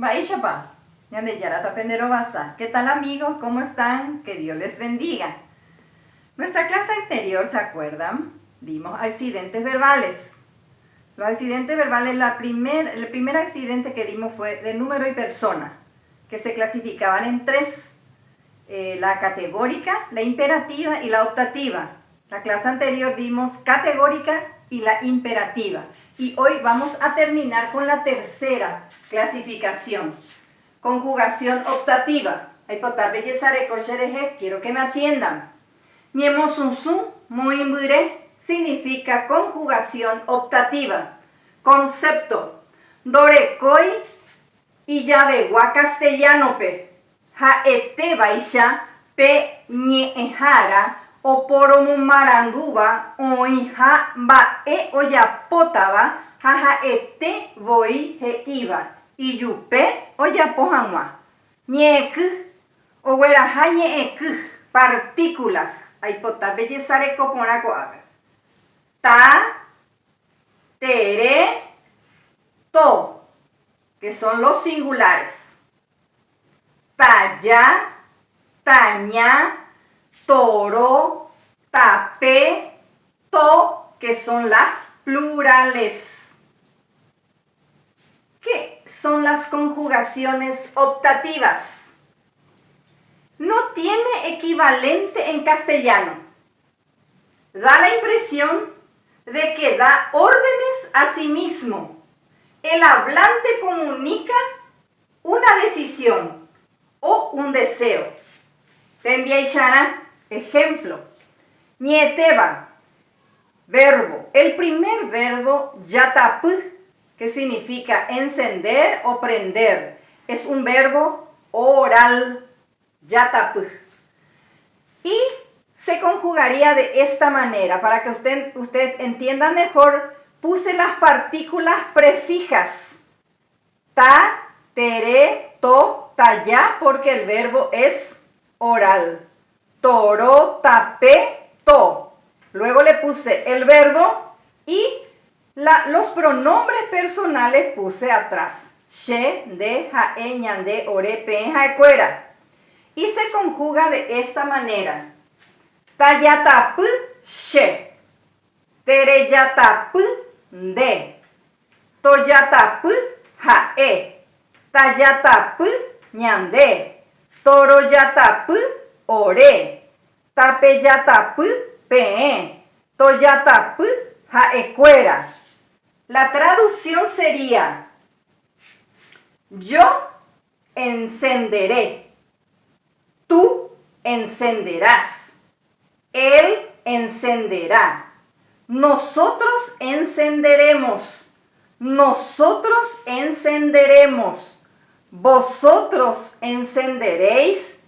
Baishapa, Yande Yarata Penderovasa. ¿Qué tal amigos? ¿Cómo están? Que Dios les bendiga. Nuestra clase anterior, ¿se acuerdan? Vimos accidentes verbales. Los accidentes verbales, el primer accidente que dimos fue de número y persona, que se clasificaban en tres. La categórica, la imperativa y la optativa. La clase anterior dimos categórica y la imperativa. Y hoy vamos a terminar con la tercera clasificación. Conjugación optativa. Quiero que me atiendan. Niemosunsun, moimbure, significa conjugación optativa. Concepto. Dorekoi y yabegua castellanope. Jaete baisha pe ñeejara o poromumaranduba oija bae oyapotaba jajaete voi heiva y yupe oyapohamwa ñeeky ogueraha ñeeky partículas aipota bellezare coporako ave ta tere to, que son los singulares. Talla, taña, toro, tapé, to, que son las plurales. ¿Qué son las conjugaciones optativas? No tiene equivalente en castellano. Da la impresión de que da órdenes a sí mismo. El hablante comunica una decisión o un deseo. Te enviarán ejemplo. Nieteba, verbo. El primer verbo, yatap, que significa encender o prender. Es un verbo oral, yatap. Y se conjugaría de esta manera. Para que usted entienda mejor, puse las partículas prefijas. Ta, tere, to, talla, porque el verbo es oral. Toro, tapé, to. Luego le puse el verbo y los pronombres personales puse atrás. She, de, jae, ñande, ore, pe, jaecuera. Y se conjuga de esta manera. Tayatap, she. Tereyatap, de. Toyatap, jae. Tayatap, ñande. Toroyatap, ore. Tapeyatap, pe. Toyatap, jaecuera. La traducción sería: yo encenderé. Tú encenderás. Él encenderá. Nosotros encenderemos. Nosotros encenderemos. Vosotros encenderéis.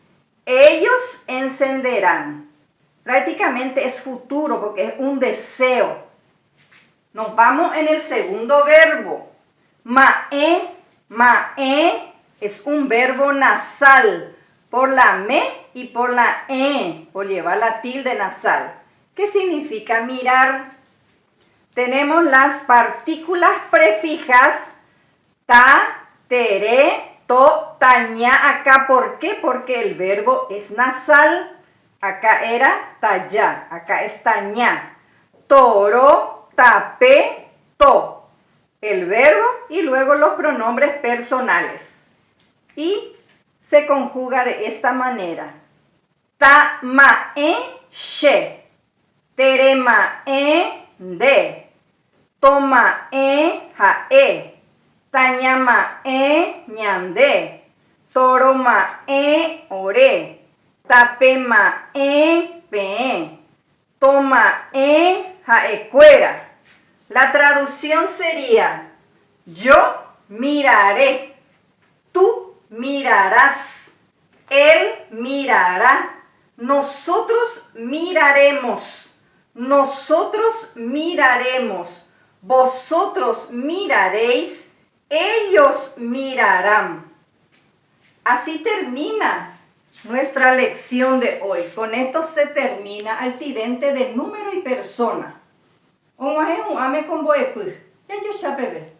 Ellos encenderán. Prácticamente es futuro porque es un deseo. Nos vamos en el segundo verbo. Mae. Mae es un verbo nasal. Por la me y por la por llevar la tilde nasal. ¿Qué significa mirar? Tenemos las partículas prefijas ta, tere, to, taña acá. ¿Por qué? Porque el verbo es nasal. Acá era talla, acá es taña. Toro, tapé, to. El verbo y luego los pronombres personales. Y se conjuga de esta manera. Ta, ma, she. Tere, ma, de. Toma, jae. Tañama, ñande. Toroma, ore. Tapema, pe. Toma, jaecuera. La traducción sería: yo miraré. Tú mirarás. Él mirará. Nosotros miraremos. Nosotros miraremos. Vosotros miraréis. Ellos mirarán. Así termina nuestra lección de hoy. Con esto se termina accidente de número y persona. Ya yo ya bebé.